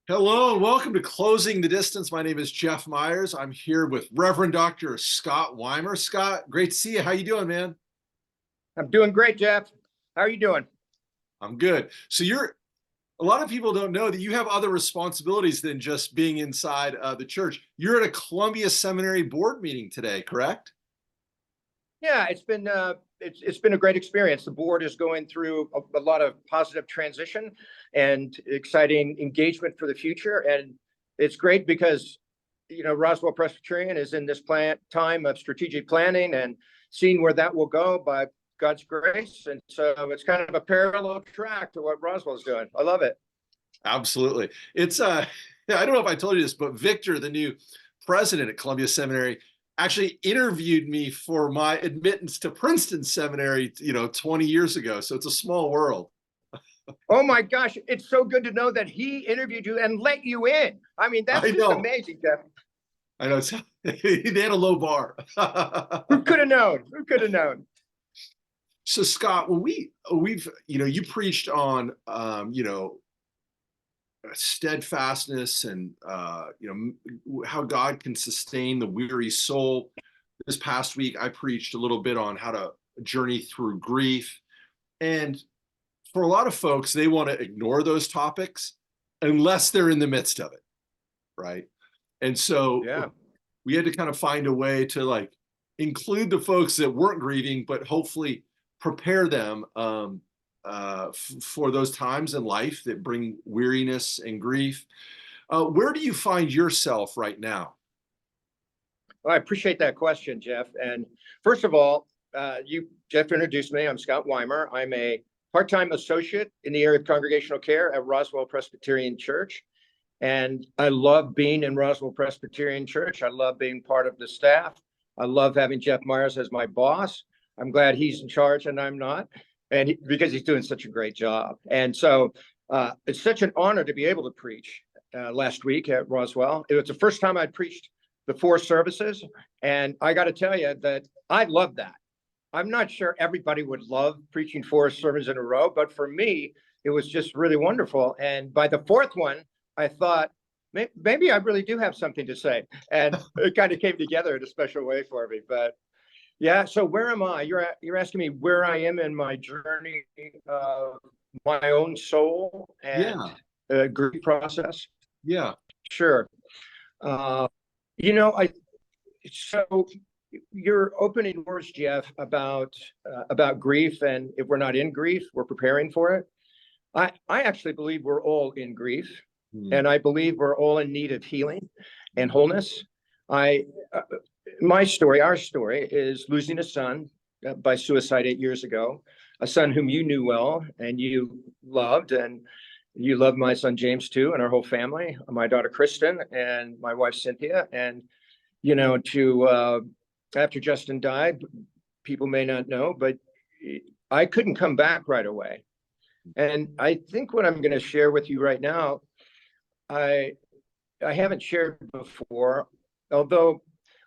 Hello, and welcome to Closing the Distance. My name is Jeff Meyers. I'm here with Reverend Dr. Scott Weimer. Scott, great to see you. How you doing, man? I'm doing great, Jeff. How are you doing? I'm good. So a lot of people don't know that you have other responsibilities than just being inside the church. You're at a Columbia Seminary board meeting today, correct? Yeah, it's been a great experience. The board is going through a lot of positive transition and exciting engagement for the future, and it's great because Roswell Presbyterian is in this time of strategic planning and seeing where that will go by God's grace, and so it's kind of a parallel track to what Roswell's doing. I love it. Absolutely. It's I don't know if I told you this, but Victor, the new president at Columbia Seminary, actually interviewed me for my admittance to Princeton Seminary, 20 years ago. So it's a small world. Oh my gosh, it's so good to know that he interviewed you and let you in. I mean, that's just amazing, Jeff. I know. They had a low bar. Who could have known? Who could have known? So Scott, when you preached on, steadfastness and, how God can sustain the weary soul. This past week, I preached a little bit on how to journey through grief. And for a lot of folks, they want to ignore those topics unless they're in the midst of it, right? And so we had to kind of find a way to include the folks that weren't grieving, but hopefully prepare them for those times in life that bring weariness and grief. Where do you find yourself right now? Well, I appreciate that question, Jeff. And first of all, Jeff introduced me. I'm Scott Weimer. I'm a part-time associate in the area of congregational care at Roswell Presbyterian Church. And I love being in Roswell Presbyterian Church. I love being part of the staff. I love having Jeff Meyers as my boss. I'm glad he's in charge and I'm not, because he's doing such a great job. And so it's such an honor to be able to preach last week at Roswell. It was the first time I'd preached the 4 services. And I got to tell you that I love that. I'm not sure everybody would love preaching 4 sermons in a row, but for me, it was just really wonderful. And by the 4th one, I thought, maybe I really do have something to say. And it kind of came together in a special way for me. But yeah, so where am I? You're asking me where I am in my journey of my own soul and grief process? Yeah. Sure. So your opening words, Jeff, about grief, and if we're not in grief, we're preparing for it. I actually believe we're all in grief, and I believe we're all in need of healing and wholeness. Our story is losing a son by suicide 8 years ago, a son whom you knew well and you loved, and you loved my son James too, and our whole family, my daughter Kristen and my wife Cynthia. And after Justin died, people may not know, but I couldn't come back right away. And I think what I'm going to share with you right now, I haven't shared before, although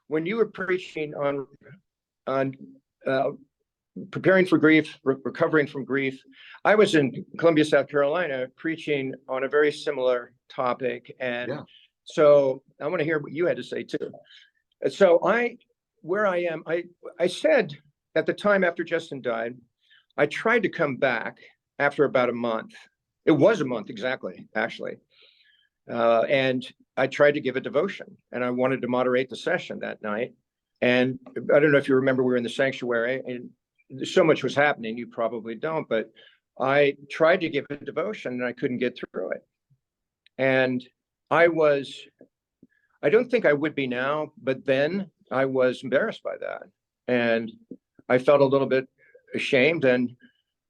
when you were preaching on preparing for grief, recovering from grief, I was in Columbia, South Carolina, preaching on a very similar topic. And so I want to hear what you had to say too. So where I am, I said at the time after Justin died, I tried to come back after about a month. It was a month exactly, actually. And I tried to give a devotion, and I wanted to moderate the session that night. And I don't know if you remember, we were in the sanctuary and so much was happening. You probably don't, but I tried to give a devotion and I couldn't get through it. And I don't think I would be now, but then I was embarrassed by that. And I felt a little bit ashamed, and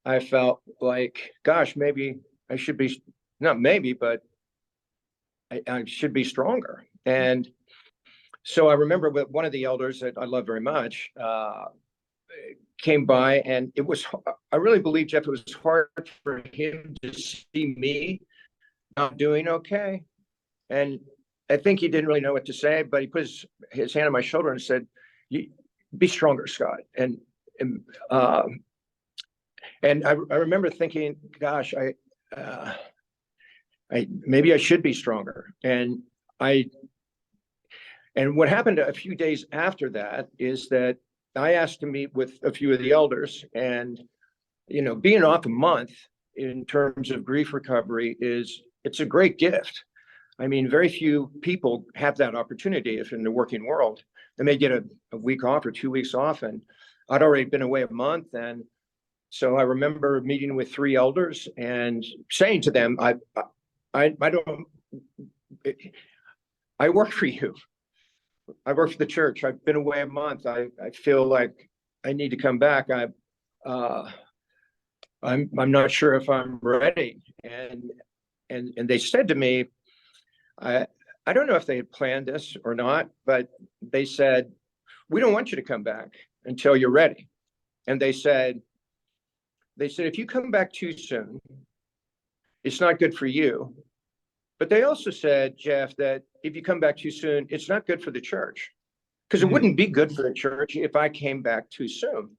I felt like, gosh, maybe I should be, not maybe, but I should be stronger. And so I remember one of the elders that I love very much came by, and I really believe, Jeff, it was hard for him to see me not doing okay. And I think he didn't really know what to say, but he put his hand on my shoulder and said, "Be stronger, Scott." And I remember thinking, gosh, maybe I should be stronger. And what happened a few days after that is that I asked to meet with a few of the elders, and, being off a month in terms of grief recovery it's a great gift. I mean, very few people have that opportunity if in the working world. They may get a week off or 2 weeks off, and I'd already been away a month. And so I remember meeting with 3 elders and saying to them, I don't, I work for you. I work for the church. I've been away a month. I feel like I need to come back. I'm not sure if I'm ready. And they said to me, I don't know if they had planned this or not, but they said, we don't want you to come back until you're ready. And they said, if you come back too soon, it's not good for you. But they also said, Jeff, that if you come back too soon, it's not good for the church, because it wouldn't be good for the church if I came back too soon.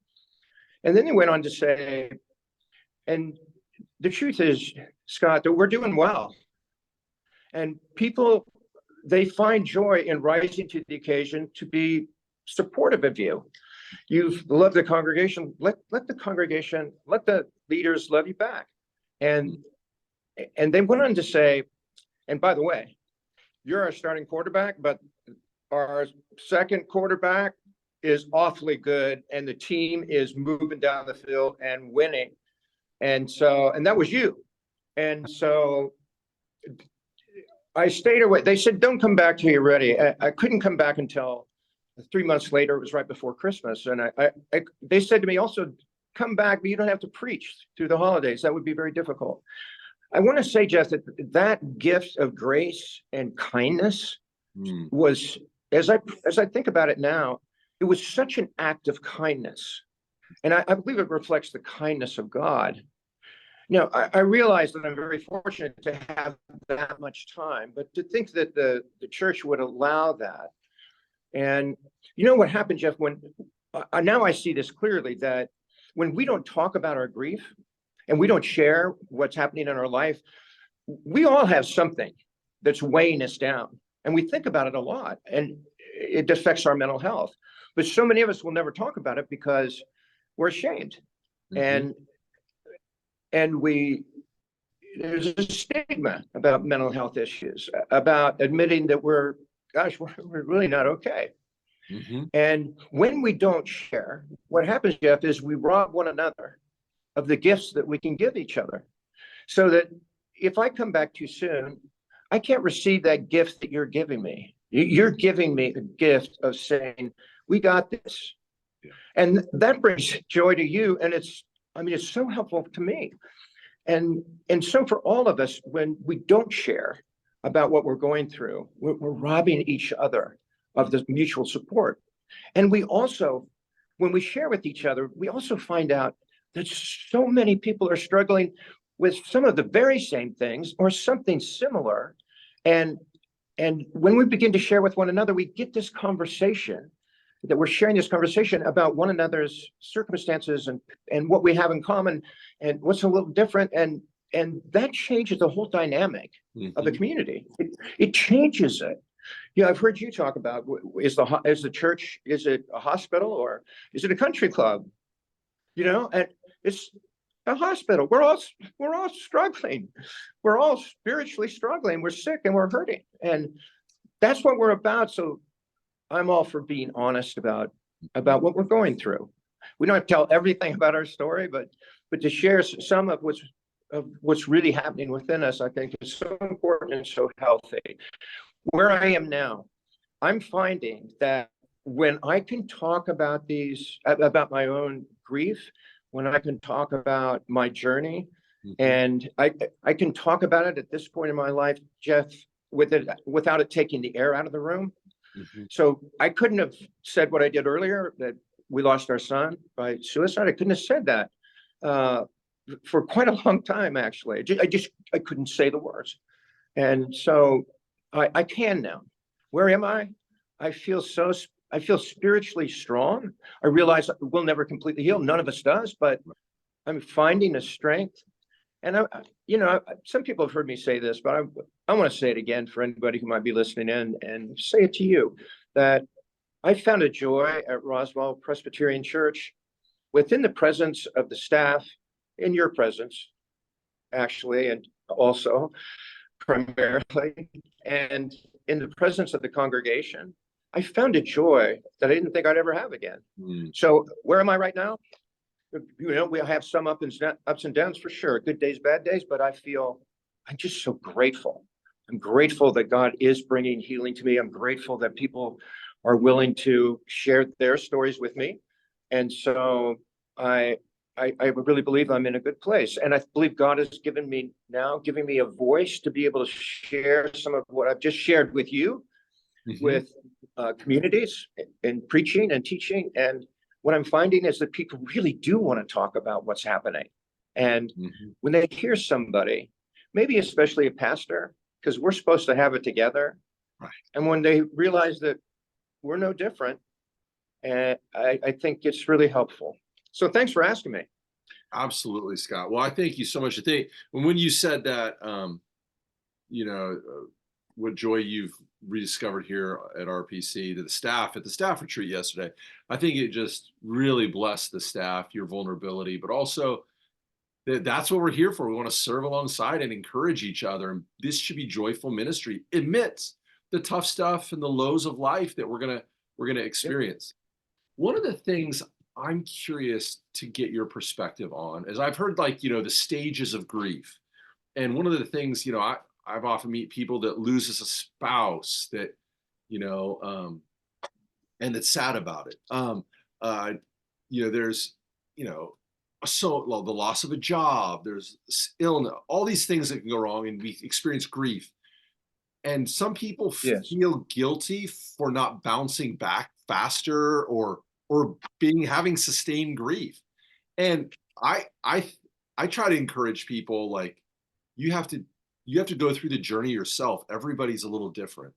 And then they went on to say, and the truth is, Scott, that we're doing well. And people, they find joy in rising to the occasion to be supportive of you. You've loved the congregation. Let the congregation, let the leaders love you back. And they went on to say, and by the way, you're our starting quarterback, but our second quarterback is awfully good, and the team is moving down the field and winning. And that was you. And so I stayed away. They said, don't come back till you're ready. I couldn't come back until 3 months later. It was right before Christmas. And they said to me also, come back, but you don't have to preach through the holidays. That would be very difficult. I want to say, Jess, that gift of grace and kindness was, as I think about it now, it was such an act of kindness. And I believe it reflects the kindness of God. Now, I realize that I'm very fortunate to have that much time, but to think that the church would allow that. And you know what happened, Jeff, when now I see this clearly, that when we don't talk about our grief and we don't share what's happening in our life, we all have something that's weighing us down. And we think about it a lot, and it affects our mental health. But so many of us will never talk about it because we're ashamed. And there's a stigma about mental health issues, about admitting that we're really not okay. And when we don't share, what happens, Jeff, is we rob one another of the gifts that we can give each other. So that if I come back too soon, I can't receive that gift that you're giving me. You're giving me the gift of saying, we got this. And that brings joy to you. And it's so helpful to me. And so for all of us, when we don't share about what we're going through, we're robbing each other of the mutual support. And we also, when we share with each other, we also find out that so many people are struggling with some of the very same things or something similar. And when we begin to share with one another, we get this conversation, that we're sharing this conversation about one another's circumstances and what we have in common and what's a little different. And that changes the whole dynamic of the community. It changes it. I've heard you talk about, is the church, is it a hospital or is it a country club? And it's a hospital. We're all struggling. We're all spiritually struggling. We're sick and we're hurting. And that's what we're about. So I'm all for being honest about what we're going through. We don't have to tell everything about our story, but to share some of what's really happening within us, I think is so important and so healthy. Where I am now, I'm finding that when I can talk about my own grief, when I can talk about my journey, and I can talk about it at this point in my life, Jeff, without it taking the air out of the room. So I couldn't have said what I did earlier, that we lost our son by suicide. I couldn't have said that for quite a long time, actually. I couldn't say the words. And so I can now. Where am I? I feel spiritually strong. I realize we'll never completely heal. None of us does, but I'm finding a strength. And some people have heard me say this, but I want to say it again for anybody who might be listening in, and say it to you, that I found a joy at Roswell Presbyterian Church within the presence of the staff, in your presence, actually, and also primarily, and in the presence of the congregation. I found a joy that I didn't think I'd ever have again. So where am I right now? We'll have some ups and downs for sure, good days, bad days, but I feel I'm just so grateful. I'm grateful that God is bringing healing to me. I'm grateful that people are willing to share their stories with me. And so I really believe I'm in a good place. And I believe God has giving me a voice to be able to share some of what I've just shared with you, with communities and preaching and teaching. And what I'm finding is that people really do want to talk about what's happening. And when they hear somebody, maybe especially a pastor, because we're supposed to have it together. Right. And when they realize that we're no different, and I think it's really helpful. So thanks for asking me. Absolutely, Scott. Well, I thank you so much. I think when you said that, what joy you've rediscovered here at RPC, to the staff at the staff retreat yesterday, I think it just really blessed the staff, your vulnerability, but also that's what we're here for. We want to serve alongside and encourage each other. And this should be joyful ministry amidst the tough stuff and the lows of life that we're gonna experience. One of the things I'm curious to get your perspective on is I've heard the stages of grief. And one of the things, I've often meet people that loses a spouse that, and that's sad about it. There's, so the loss of a job, there's illness, all these things that can go wrong, and we experience grief. And some people feel guilty for not bouncing back faster or having sustained grief. And I try to encourage people, like, you have to go through the journey yourself. Everybody's a little different.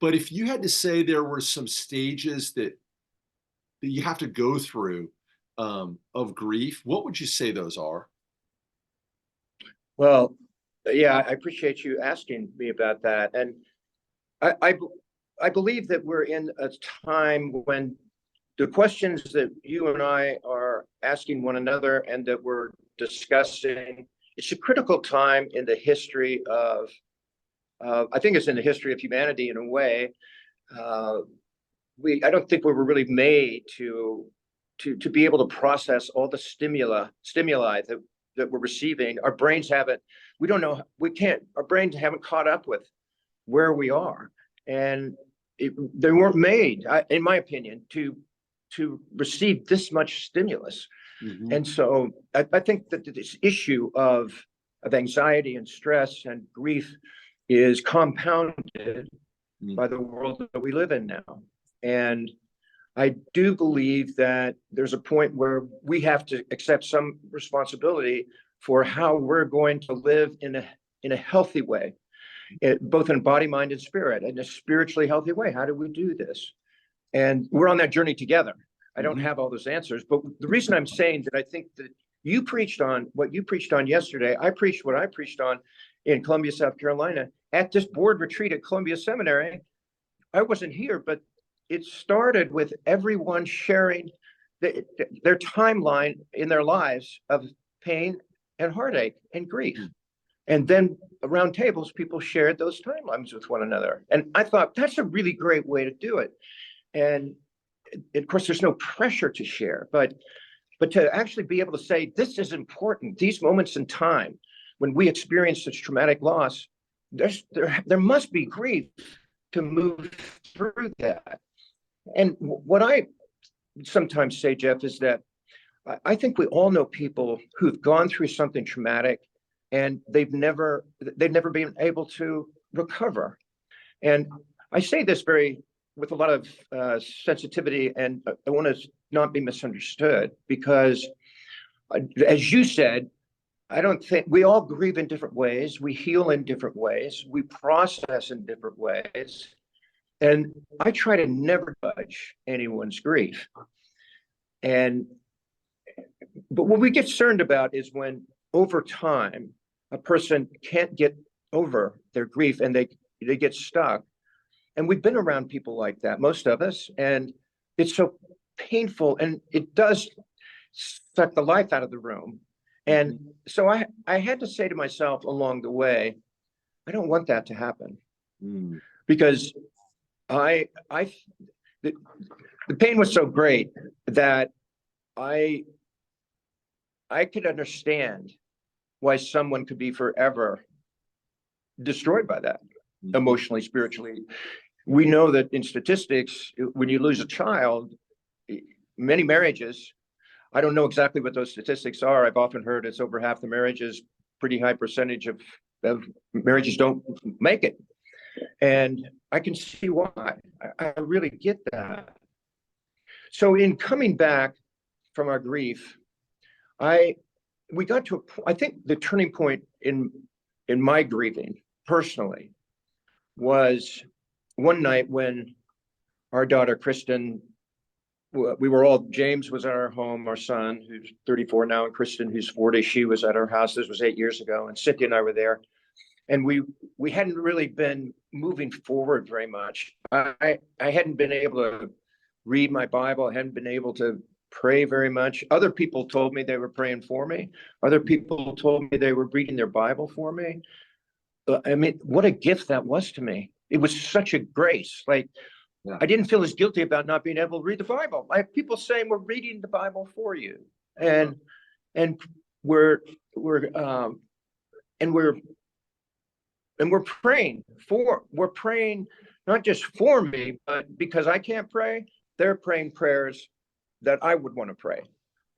But if you had to say there were some stages that you have to go through of grief, what would you say those are? Well, yeah, I appreciate you asking me about that. And I believe that we're in a time when the questions that you and I are asking one another and that we're discussing, it's a critical time in the history of, I think it's in the history of humanity in a way. I don't think we were really made to be able to process all the stimuli that we're receiving. Our brains haven't, we don't know, we can't, our brains haven't caught up with where we are. And they weren't made, in my opinion, to receive this much stimulus. And so I think that this issue of anxiety and stress and grief is compounded by the world that we live in now. And I do believe that there's a point where we have to accept some responsibility for how we're going to live in a healthy way, both in body, mind, and spirit, in a spiritually healthy way. How do we do this? And we're on that journey together. I don't have all those answers, but the reason I'm saying that I think that you preached on what you preached on yesterday, I preached what I preached on in Columbia, South Carolina, at this board retreat at Columbia Seminary. I wasn't here, but it started with everyone sharing their timeline in their lives of pain and heartache and grief. And then around tables, people shared those timelines with one another. And I thought that's a really great way to do it. And of course, there's no pressure to share, but to actually be able to say, this is important. These moments in time when we experience such traumatic loss, there must be grief to move through that. And what I sometimes say, Jeff, is that I think we all know people who've gone through something traumatic and they've never been able to recover. And I say this with a lot of sensitivity, and I want to not be misunderstood, because as you said, I don't think we all grieve in different ways. We heal in different ways. We process in different ways. And I try to never judge anyone's grief. But what we get concerned about is when over time, a person can't get over their grief and they get stuck. And we've been around people like that, most of us, and it's so painful and it does suck the life out of the room. And so I had to say to myself along the way, I don't want that to happen. Because the pain was so great that I could understand why someone could be forever destroyed by that, emotionally, spiritually. We know that in statistics, when you lose a child, many marriages, I don't know exactly what those statistics are. I've often heard it's over half the marriages, pretty high percentage of marriages don't make it. And I can see why. I really get that. So in coming back from our grief, we got to I think the turning point in my grieving personally was one night when our daughter Kristen, James was at our home, our son, who's 34 now, and Kristen, who's 40, she was at our house. This was 8 years ago, and Cynthia and I were there. And we hadn't really been moving forward very much. I hadn't been able to read my Bible. I hadn't been able to pray very much. Other people told me they were praying for me. Other people told me they were reading their Bible for me. I mean, what a gift that was to me. It was such a grace. Like, yeah. I didn't feel as guilty about not being able to read the Bible. I have people saying we're reading the Bible for you, and we're praying not just for me, but because I can't pray, they're praying prayers that I would want to pray.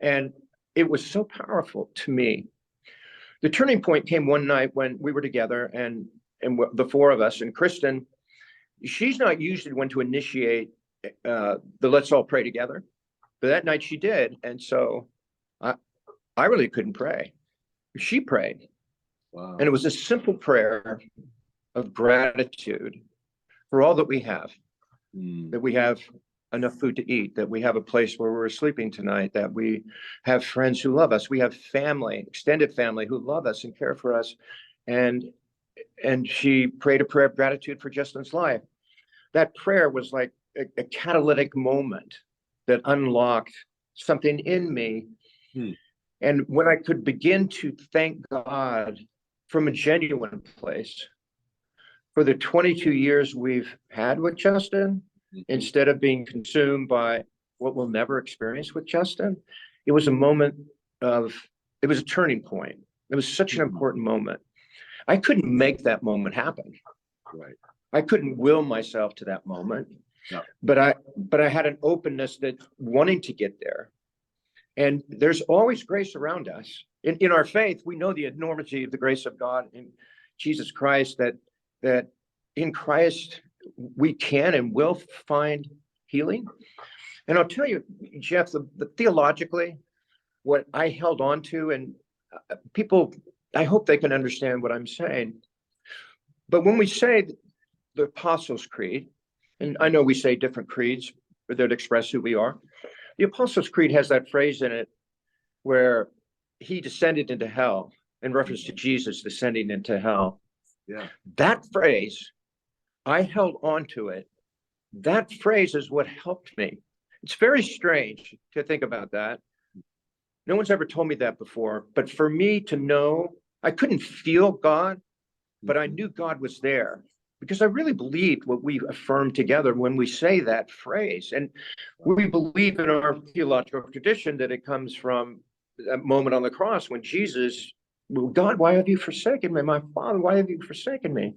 And it was so powerful to me. The turning point came one night when we were together and the four of us, and Kristen, she's not usually one to initiate the let's all pray together, but that night she did. And so I really couldn't pray. She prayed. Wow. And it was a simple prayer of gratitude for all that we have, that we have enough food to eat, that we have a place where we're sleeping tonight, that we have friends who love us, we have family, extended family who love us and care for us. And she prayed a prayer of gratitude for Justin's life. That prayer was like a catalytic moment that unlocked something in me. And when I could begin to thank God from a genuine place for the 22 years we've had with Justin, instead of being consumed by what we'll never experience with Justin, it was it was a turning point. It was such an important moment. I couldn't make that moment happen. Right. I couldn't will myself to that moment. No. But I had an openness that wanting to get there. And there's always grace around us. In our faith, we know the enormity of the grace of God in Jesus Christ, that in Christ we can and will find healing. And I'll tell you, Jeff, the theologically, what I held on to, and people, I hope they can understand what I'm saying. But when we say the Apostles' Creed, and I know we say different creeds that express who we are, the Apostles' Creed has that phrase in it where he descended into hell, in reference to Jesus descending into hell. Yeah. That phrase, I held on to it. That phrase is what helped me. It's very strange to think about that. No one's ever told me that before, but for me to know, I couldn't feel God, but I knew God was there because I really believed what we affirm together when we say that phrase. And we believe in our theological tradition that it comes from that moment on the cross when Jesus, God, why have you forsaken me? My Father, why have you forsaken me?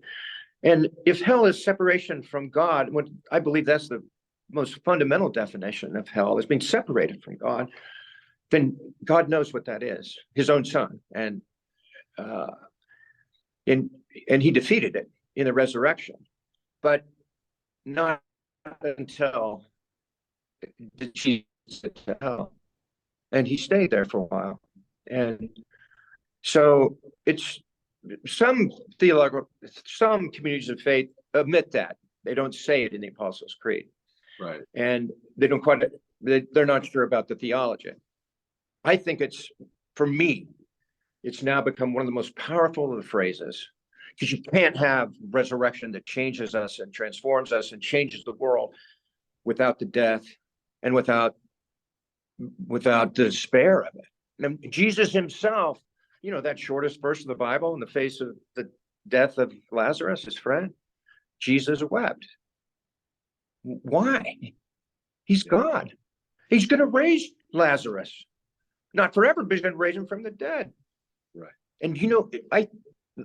And if hell is separation from God, what I believe that's the most fundamental definition of hell, is being separated from God, then God knows what that is, his own son. And he defeated it in the resurrection, but not until Jesus went to hell. And he stayed there for a while. And so it's some communities of faith admit that. They don't say it in the Apostles' Creed. Right. And they don't they're not sure about the theology. I think it's, for me, It's now become one of the most powerful of the phrases, because you can't have resurrection that changes us and transforms us and changes the world without the death and without the despair of it. And Jesus himself, you know, that shortest verse of the Bible, in the face of the death of Lazarus, his friend, Jesus wept. Why? He's God. He's going to raise Lazarus, not forever, but he's going to raise him from the dead. Right. And you know,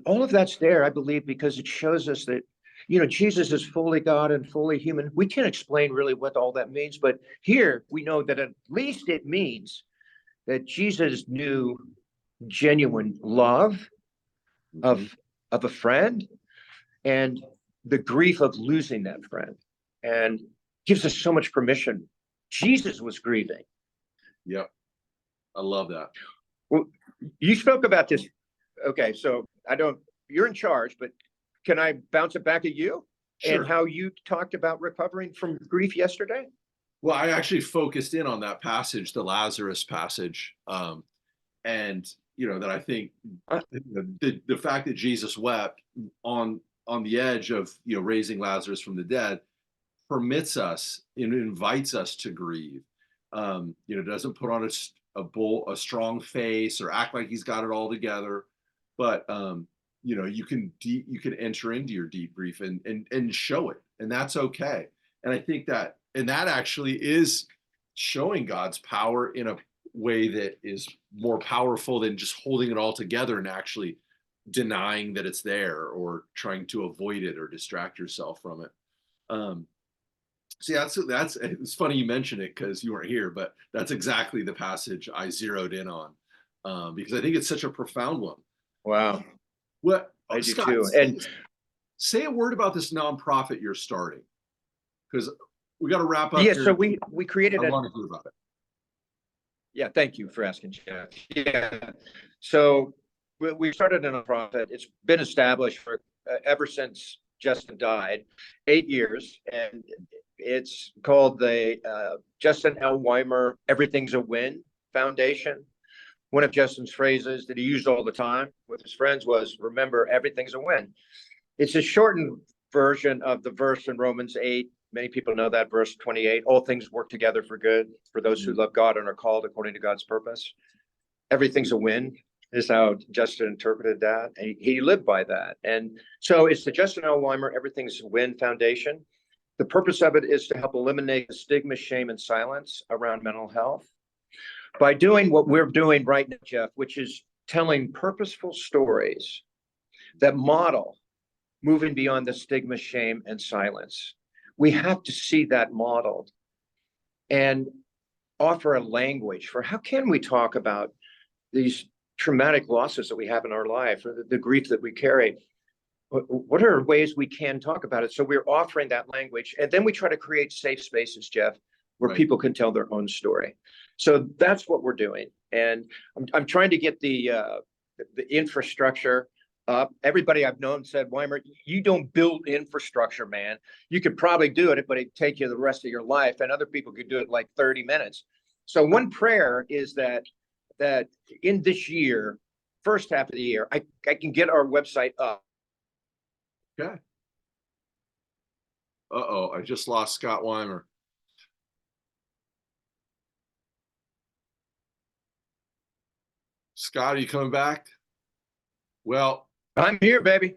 all of that's there, I believe, because it shows us that, you know, Jesus is fully God and fully human. We can't explain really what all that means, but here we know that at least it means that Jesus knew genuine love of a friend and the grief of losing that friend, and gives us so much permission. Jesus was grieving. Yep. I love that. Well, you spoke about this. Okay, so you're in charge, but can I bounce it back at you? Sure. And how you talked about recovering from grief yesterday? Well, I actually focused in on that passage, the Lazarus passage. And, you know, that I think the fact that Jesus wept on the edge of, you know, raising Lazarus from the dead permits us and invites us to grieve. You know, doesn't put on a strong face or act like he's got it all together, but you know, you can enter into your deep grief and show it, and that's okay. And I think that actually is showing God's power in a way that is more powerful than just holding it all together and actually denying that it's there or trying to avoid it or distract yourself from it. So yeah, that's it's funny you mention it because you weren't here, but that's exactly the passage I zeroed in on, because I think it's such a profound one. Wow. What, I do Scott, too. And say a word about this nonprofit you're starting, because we got to wrap up yeah, here. so we created I want to hear about it. Yeah, thank you for asking, Jeff. Yeah, so we started a nonprofit. It's been established for ever since Justin died, 8 years, and it's called the Justin L. Weimer Everything's a Win Foundation. One of Justin's phrases that he used all the time with his friends was, "Remember, everything's a win." It's a shortened version of the verse in Romans 8. Many people know that verse 28. All things work together for good for those who love God and are called according to God's purpose. Everything's a win is how Justin interpreted that. And he lived by that. And so it's the Justin L. Weimer Everything's a Win Foundation. The purpose of it is to help eliminate the stigma, shame, and silence around mental health by doing what we're doing right now, Jeff, which is telling purposeful stories that model moving beyond the stigma, shame, and silence. We have to see that modeled and offer a language for how can we talk about these traumatic losses that we have in our life, or the grief that we carry. What are ways we can talk about it? So we're offering that language, and then we try to create safe spaces, Jeff, where people can tell their own story. So that's what we're doing, and I'm trying to get the infrastructure up. Everybody I've known said, "Weimer, you don't build infrastructure, man. You could probably do it, but it'd take you the rest of your life, and other people could do it in like 30 minutes." So one prayer is that in this year, first half of the year, I can get our website up. Okay. Uh-oh, I just lost Scott Weimer. Scott, are you coming back? Well, I'm here, baby.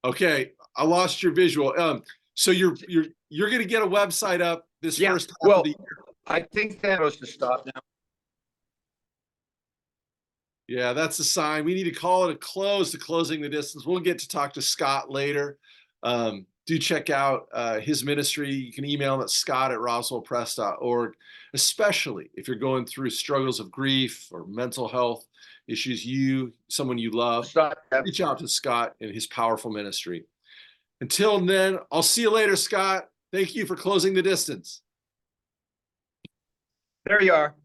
Okay, I lost your visual. So you're going to get a website up this first half of the year. I think that was to stop now. Yeah, that's a sign. We need to call it a close to Closing the Distance. We'll get to talk to Scott later. Do check out his ministry. You can email him at scott@roswellpress.org, especially if you're going through struggles of grief or mental health issues, someone you love. Reach out to Scott and his powerful ministry. Until then, I'll see you later, Scott. Thank you for Closing the Distance. There you are.